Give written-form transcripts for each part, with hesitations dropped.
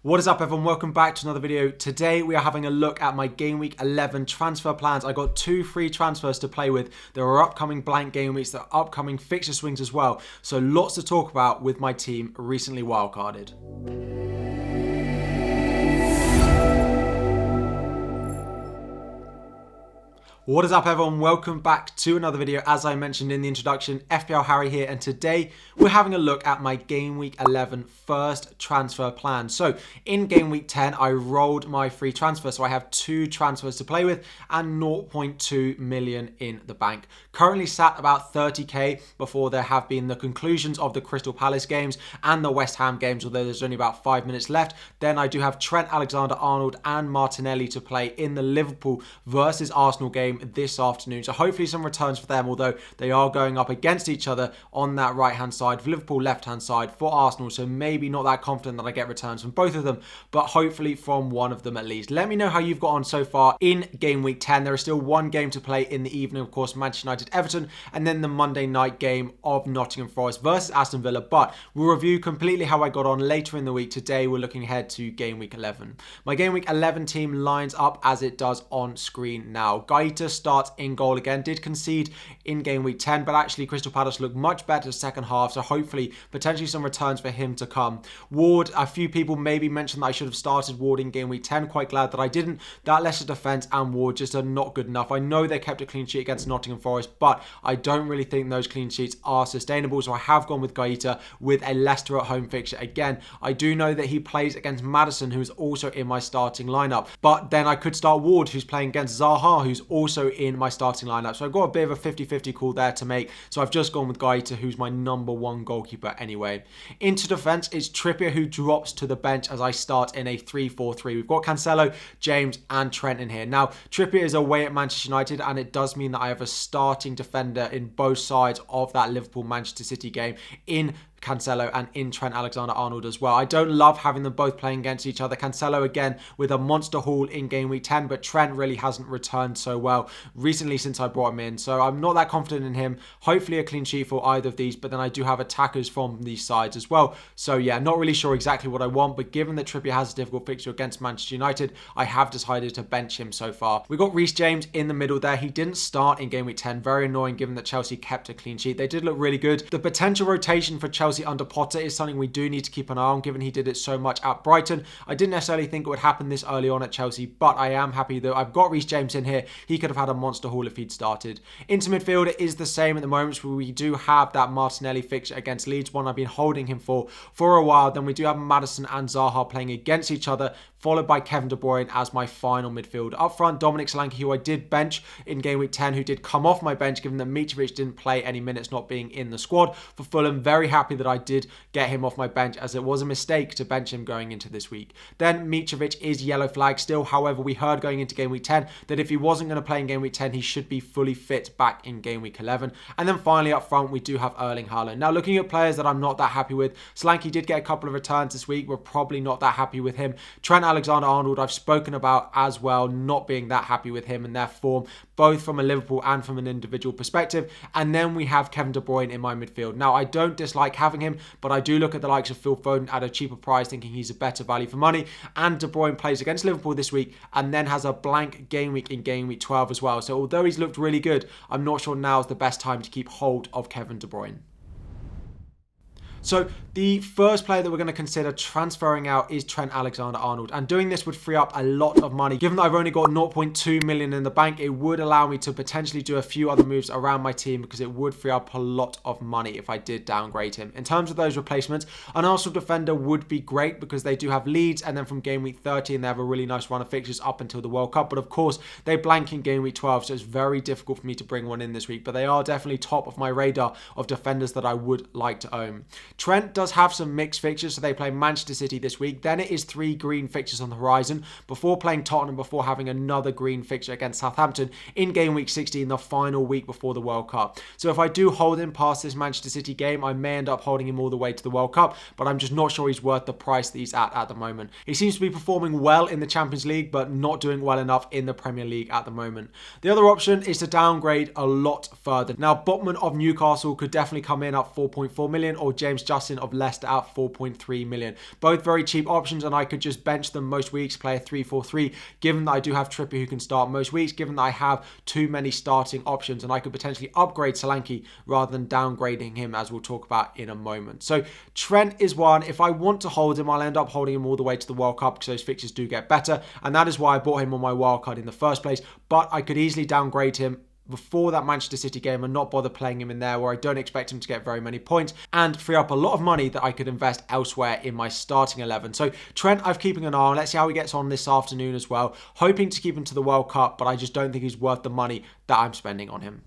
What is up, everyone? Welcome back to another video. Today we are having a look at my Game Week 11 transfer plans. I got 2 free transfers to play with. There are upcoming blank game weeks, there are upcoming fixture swings as well. So lots to talk about with my team recently wildcarded. What is up, everyone? Welcome back to another video. As I mentioned in the introduction, FPL Harry here, and today we're having a look at my Game Week 11 first transfer plan. So in Game Week 10, I rolled my free transfer, so I have 2 transfers to play with and 0.2 million in the bank. Currently sat about 30k before there have been the conclusions of the Crystal Palace games and the West Ham games, although there's only about 5 minutes left. Then I do have Trent Alexander-Arnold and Martinelli to play in the Liverpool versus Arsenal game this afternoon, so hopefully some returns for them, although they are going up against each other on that right hand side for Liverpool, left hand side for Arsenal, so maybe not that confident that I get returns from both of them, but hopefully from one of them at least. Let me know how you've got on so far in Game Week 10. There is still one game to play in the evening, of course, Manchester United Everton, and then the Monday night game of Nottingham Forest versus Aston Villa, but we'll review completely how I got on later in the week. Today we're looking ahead to Game Week 11. My Game Week 11 team lines up as it does on screen now. Guaita starts in goal again, did concede in Game Week 10, but actually Crystal Palace looked much better second half, so hopefully potentially some returns for him to come. Ward, a few people maybe mentioned that I should have started Ward in Game Week 10, quite glad that I didn't. That Leicester defence and Ward just are not good enough. I know they kept a clean sheet against Nottingham Forest, but I don't really think those clean sheets are sustainable, so I have gone with Guaita with a Leicester at home fixture. Again, I do know that he plays against Maddison, who is also in my starting lineup, but then I could start Ward, who's playing against Zaha, who's also in my starting lineup. So I've got a bit of a 50-50 call there to make. So I've just gone with Guaita, who's my number 1 goalkeeper anyway. Into defence, it's Trippier who drops to the bench as I start in a 3-4-3. We've got Cancelo, James and Trent in here. Now, Trippier is away at Manchester United, and it does mean that I have a starting defender in both sides of that Liverpool-Manchester City game in Cancelo and in Trent Alexander-Arnold as well. I don't love having them both playing against each other. Cancelo again with a monster haul in Game Week 10, but Trent really hasn't returned so well recently since I brought him in, so I'm not that confident in him. Hopefully a clean sheet for either of these, but then I do have attackers from these sides as well. So yeah, not really sure exactly what I want, but given that Trippier has a difficult fixture against Manchester United, I have decided to bench him so far. We got Reece James in the middle there. He didn't start in Game Week 10. Very annoying given that Chelsea kept a clean sheet. They did look really good. The potential rotation for Chelsea under Potter is something we do need to keep an eye on, given he did it so much at Brighton. I didn't necessarily think it would happen this early on at Chelsea, but I am happy that I've got Reece James in here. He could have had a monster haul if he'd started. Into midfield, it is the same at the moment. So we do have that Martinelli fixture against Leeds, one I've been holding him for a while. Then we do have Maddison and Zaha playing against each other, followed by Kevin De Bruyne as my final midfield. Up front, Dominic Solanke, who I did bench in Game Week 10, who did come off my bench given that Mitrovic didn't play any minutes, not being in the squad for Fulham. Very happy that I did get him off my bench, as it was a mistake to bench him going into this week. Then Mitrovic is yellow flag still. However, we heard going into Game Week 10 that if he wasn't going to play in Game Week 10, he should be fully fit back in Game Week 11. And then finally up front, we do have Erling Haaland. Now, looking at players that I'm not that happy with, Solanke did get a couple of returns this week. We're probably not that happy with him. Trent Alexander-Arnold, I've spoken about as well, not being that happy with him and their form, both from a Liverpool and from an individual perspective. And then we have Kevin De Bruyne in my midfield. Now, I don't dislike having him, but I do look at the likes of Phil Foden at a cheaper price, thinking he's a better value for money. And De Bruyne plays against Liverpool this week and then has a blank game week in Game Week 12 as well. So although he's looked really good, I'm not sure now is the best time to keep hold of Kevin De Bruyne. So the first player that we're going to consider transferring out is Trent Alexander-Arnold, and doing this would free up a lot of money. Given that I've only got 0.2 million in the bank, it would allow me to potentially do a few other moves around my team, because it would free up a lot of money if I did downgrade him. In terms of those replacements, an Arsenal defender would be great because they do have Leeds, and then from Game Week 13 they have a really nice run of fixtures up until the World Cup, but of course they blank in Game Week 12, so it's very difficult for me to bring one in this week, but they are definitely top of my radar of defenders that I would like to own. Trent does have some mixed fixtures, so they play Manchester City this week. Then it is 3 green fixtures on the horizon before playing Tottenham, before having another green fixture against Southampton in Game Week 16, the final week before the World Cup. So if I do hold him past this Manchester City game, I may end up holding him all the way to the World Cup, but I'm just not sure he's worth the price that he's at the moment. He seems to be performing well in the Champions League, but not doing well enough in the Premier League at the moment. The other option is to downgrade a lot further. Now, Botman of Newcastle could definitely come in at 4.4 million, or James Justin of Leicester at 4.3 million. Both very cheap options, and I could just bench them most weeks, play a 3-4-3, given that I do have Trippier who can start most weeks, given that I have too many starting options, and I could potentially upgrade Solanke rather than downgrading him, as we'll talk about in a moment. So Trent is one. If I want to hold him, I'll end up holding him all the way to the World Cup because those fixtures do get better, and that is why I bought him on my wildcard in the first place. But I could easily downgrade him before that Manchester City game and not bother playing him in there, where I don't expect him to get very many points, and free up a lot of money that I could invest elsewhere in my starting 11. So Trent, I'm keeping an eye on. Let's see how he gets on this afternoon as well. Hoping to keep him to the World Cup, but I just don't think he's worth the money that I'm spending on him.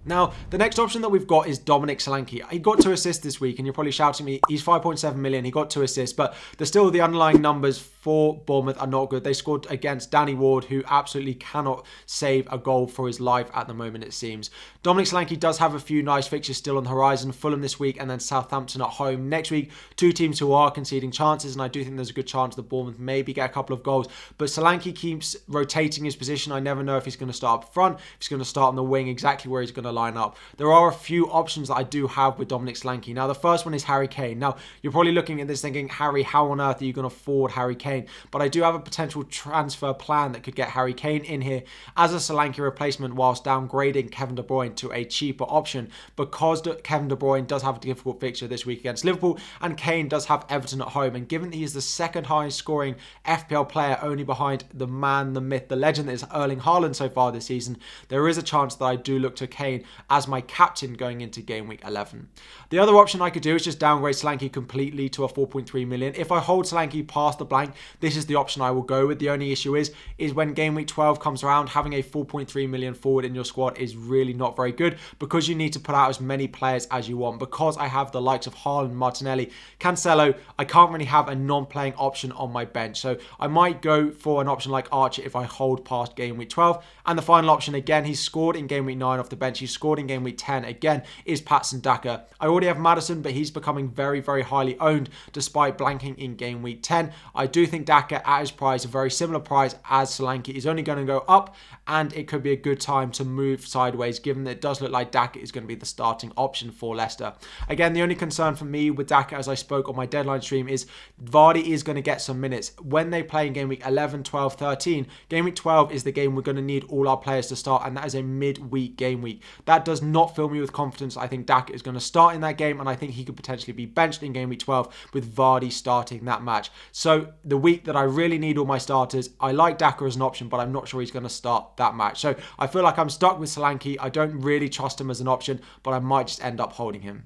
Now, the next option that we've got is Dominic Solanke. He got 2 assists this week, and you're probably shouting at me, he's 5.7 million, he got 2 assists, but there's still the underlying numbers for Bournemouth are not good. They scored against Danny Ward, who absolutely cannot save a goal for his life at the moment, it seems. Dominic Solanke does have a few nice fixtures still on the horizon. Fulham this week, and then Southampton at home next week. 2 teams who are conceding chances, and I do think there's a good chance that Bournemouth maybe get a couple of goals. But Solanke keeps rotating his position. I never know if he's going to start up front, if he's going to start on the wing, exactly where he's going to line up. There are a few options that I do have with Dominic Solanke. Now, the first one is Harry Kane. Now, you're probably looking at this thinking, Harry, how on earth are you going to afford Harry Kane? But I do have a potential transfer plan that could get Harry Kane in here as a Solanke replacement whilst downgrading Kevin De Bruyne to a cheaper option, because Kevin De Bruyne does have a difficult fixture this week against Liverpool, and Kane does have Everton at home. And given that he is the second highest scoring FPL player, only behind the man, the myth, the legend that is Erling Haaland so far this season, there is a chance that I do look to Kane as my captain going into game week 11. The other option I could do is just downgrade Solanke completely to a 4.3 million. If I hold Solanke past the blank, this is the option I will go with. The only issue is when game week 12 comes around, having a 4.3 million forward in your squad is really not very good, because you need to put out as many players as you want. Because I have the likes of Haaland, Martinelli, Cancelo, I can't really have a non-playing option on my bench. So I might go for an option like Archer if I hold past game week 12. And the final option, again, he's scored in game week 9 off the bench. He's scored in game week 10, again, is Patson Daka. I already have Maddison, but he's becoming very, very highly owned despite blanking in game week 10. I do think Daka at his price, a very similar price as Solanke, is only going to go up, and it could be a good time to move sideways, given that it does look like Daka is going to be the starting option for Leicester. Again, the only concern for me with Daka, as I spoke on my deadline stream, is Vardy is going to get some minutes. When they play in game week 11, 12, 13, game week 12 is the game we're going to need all our players to start, and that is a midweek game week. That does not fill me with confidence. I think Daka is going to start in that game, and I think he could potentially be benched in game week 12 with Vardy starting that match. So the week that I really need all my starters, I like Daka as an option, but I'm not sure he's going to start that match. So I feel like I'm stuck with Solanke. I don't really trust him as an option, but I might just end up holding him.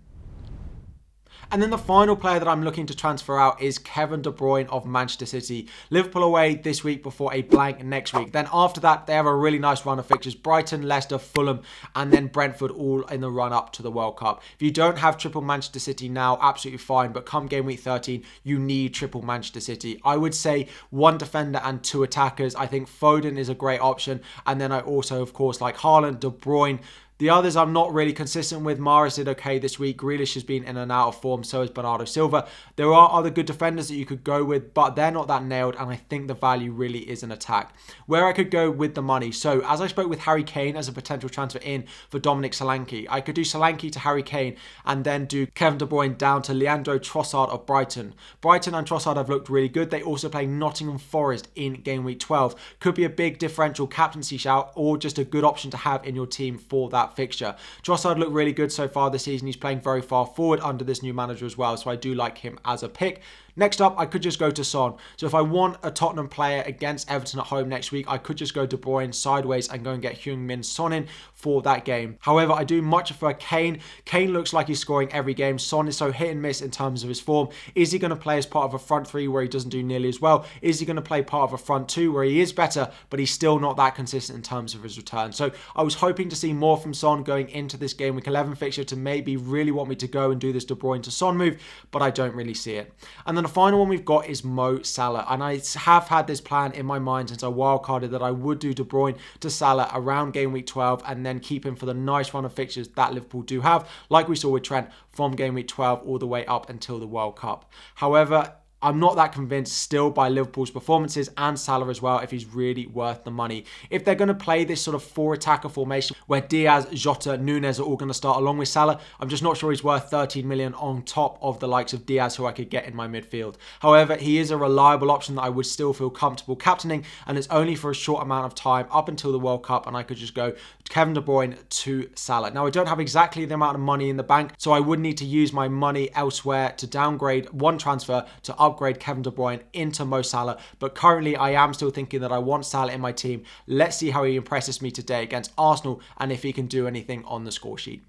And then the final player that I'm looking to transfer out is Kevin De Bruyne of Manchester City. Liverpool away this week before a blank next week. Then after that, they have a really nice run of fixtures. Brighton, Leicester, Fulham, and then Brentford, all in the run-up to the World Cup. If you don't have triple Manchester City now, absolutely fine. But come game week 13, you need triple Manchester City. I would say 1 defender and 2 attackers. I think Foden is a great option. And then I also, of course, like Haaland, De Bruyne. The others I'm not really consistent with. Mahrez did okay this week. Grealish has been in and out of form, so is Bernardo Silva. There are other good defenders that you could go with, but they're not that nailed, and I think the value really is an attack. Where I could go with the money. So, as I spoke with Harry Kane as a potential transfer in for Dominic Solanke, I could do Solanke to Harry Kane and then do Kevin De Bruyne down to Leandro Trossard of Brighton. Brighton and Trossard have looked really good. They also play Nottingham Forest in game week 12. Could be a big differential captaincy shout, or just a good option to have in your team for that fixture. Trossard looked really good so far this season. He's playing very far forward under this new manager as well, so I do like him as a pick. Next up, I could just go to Son. So if I want a Tottenham player against Everton at home next week, I could just go De Bruyne sideways and go and get Heung-min Son in for that game. However, I do much prefer Kane. Kane looks like he's scoring every game. Son is so hit and miss in terms of his form. Is he going to play as part of a front 3 where he doesn't do nearly as well? Is he going to play part of a front 2 where he is better, but he's still not that consistent in terms of his return? So I was hoping to see more from Son going into this game week 11 fixture to maybe really want me to go and do this De Bruyne to Son move, but I don't really see it. And then the final one we've got is Mo Salah, and I have had this plan in my mind since I wildcarded that I would do De Bruyne to Salah around game week 12 and then keep him for the nice run of fixtures that Liverpool do have, like we saw with Trent from game week 12 all the way up until the World Cup. However, I'm not that convinced still by Liverpool's performances and Salah as well if he's really worth the money. If they're going to play this sort of 4-attacker formation where Diaz, Jota, Nunez are all going to start along with Salah, I'm just not sure he's worth 13 million on top of the likes of Diaz who I could get in my midfield. However, he is a reliable option that I would still feel comfortable captaining, and it's only for a short amount of time up until the World Cup, and I could just go Kevin De Bruyne to Salah. Now, I don't have exactly the amount of money in the bank, so I would need to use my money elsewhere to downgrade one transfer to upgrade Kevin De Bruyne into Mo Salah. But currently, I am still thinking that I want Salah in my team. Let's see how he impresses me today against Arsenal and if he can do anything on the score sheet.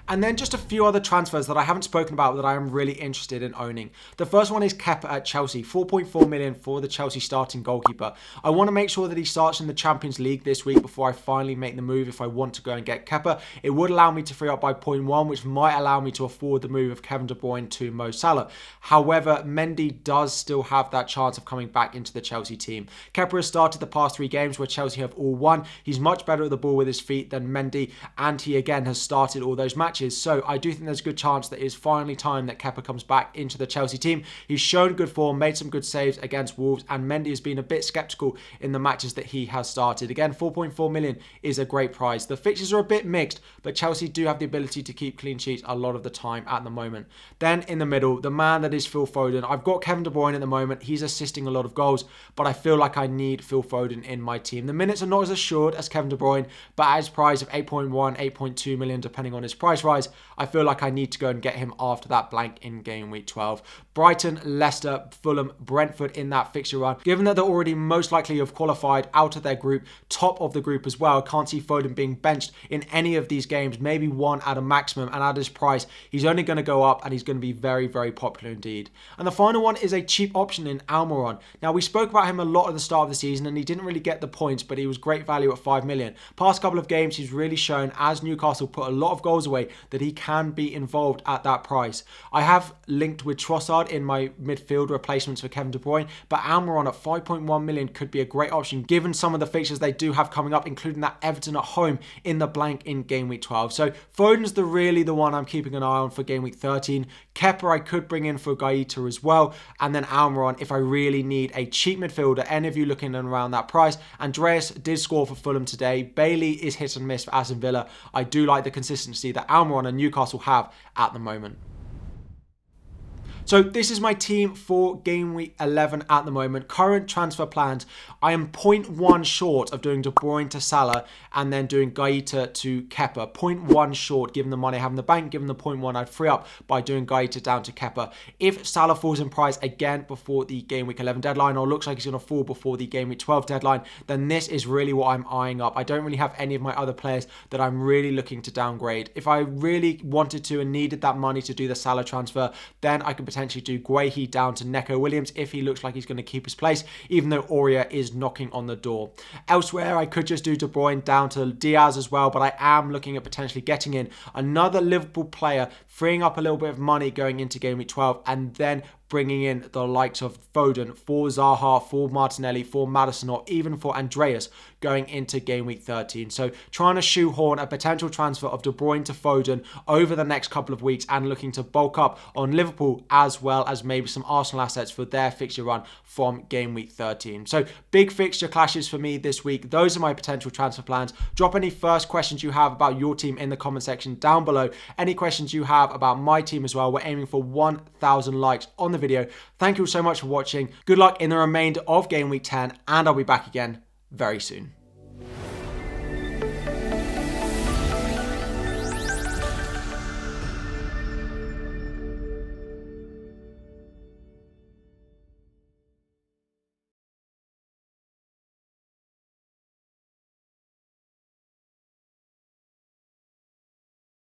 And then just a few other transfers that I haven't spoken about that I am really interested in owning. The first one is Kepa at Chelsea, 4.4 million for the Chelsea starting goalkeeper. I want to make sure that he starts in the Champions League this week before I finally make the move if I want to go and get Kepa. It would allow me to free up by 0.1, which might allow me to afford the move of Kevin De Bruyne to Mo Salah. However, Mendy does still have that chance of coming back into the Chelsea team. Kepa has started the past 3 games where Chelsea have all won. He's much better at the ball with his feet than Mendy, and he again has started all those matches. So I do think there's a good chance that it is finally time that Kepa comes back into the Chelsea team. He's shown good form, made some good saves against Wolves, and Mendy has been a bit sceptical in the matches that he has started. Again, 4.4 million is a great price. The fixtures are a bit mixed, but Chelsea do have the ability to keep clean sheets a lot of the time at the moment. Then in the middle, the man that is Phil Foden. I've got Kevin De Bruyne at the moment. He's assisting a lot of goals, but I feel like I need Phil Foden in my team. The minutes are not as assured as Kevin De Bruyne, but at his price of 8.1, 8.2 million, depending on his price rise, I feel like I need to go and get him after that blank in game week 12. Brighton, Leicester, Fulham, Brentford in that fixture run. Given that they're already most likely have qualified out of their group, top of the group as well, can't see Foden being benched in any of these games, maybe one at a maximum, and at his price, he's only going to go up and he's going to be very, very popular indeed. And the final one is a cheap option in Almiron. Now, we spoke about him a lot at the start of the season and he didn't really get the points, but he was great value at 5 million. Past couple of games, he's really shown, as Newcastle put a lot of goals away, that he can be involved at that price. I have linked with Trossard in my midfield replacements for Kevin De Bruyne, but Almiron at 5.1 million could be a great option given some of the fixtures they do have coming up, including that Everton at home in the blank in game week 12. So Foden's really the one I'm keeping an eye on for game week 13. Kepa I could bring in for Guaita as well, and then Almiron if I really need a cheap midfielder. Any of you looking around that price? Andreas did score for Fulham today. Bailey is hit and miss for Aston Villa. I do like the consistency that Almiron and Newcastle have at the moment. So this is my team for game week 11 at the moment. Current transfer plans, I am 0.1 short of doing De Bruyne to Salah and then doing Guaita to Kepa. 0.1 short given the money I have in the bank, given the 0.1 I'd free up by doing Guaita down to Kepa. If Salah falls in price again before the game week 11 deadline, or looks like he's going to fall before the game week 12 deadline, then this is really what I'm eyeing up. I don't really have any of my other players that I'm really looking to downgrade. If I really wanted to and needed that money to do the Salah transfer, then I could potentially do Guahi down to Neco Williams if he looks like he's going to keep his place, even though Aurier is knocking on the door. Elsewhere, I could just do De Bruyne down to Diaz as well, but I am looking at potentially getting in another Liverpool player, freeing up a little bit of money going into game week 12, and then bringing in the likes of Foden for Zaha, for Martinelli, for Maddison, or even for Andreas going into game week 13. So trying to shoehorn a potential transfer of De Bruyne to Foden over the next couple of weeks and looking to bulk up on Liverpool as well as maybe some Arsenal assets for their fixture run from game week 13. So big fixture clashes for me this week. Those are my potential transfer plans. Drop any first questions you have about your team in the comment section down below. Any questions you have about my team as well. We're aiming for 1,000 likes on the video. Thank you so much for watching. Good luck in the remainder of game week 10, and I'll be back again very soon.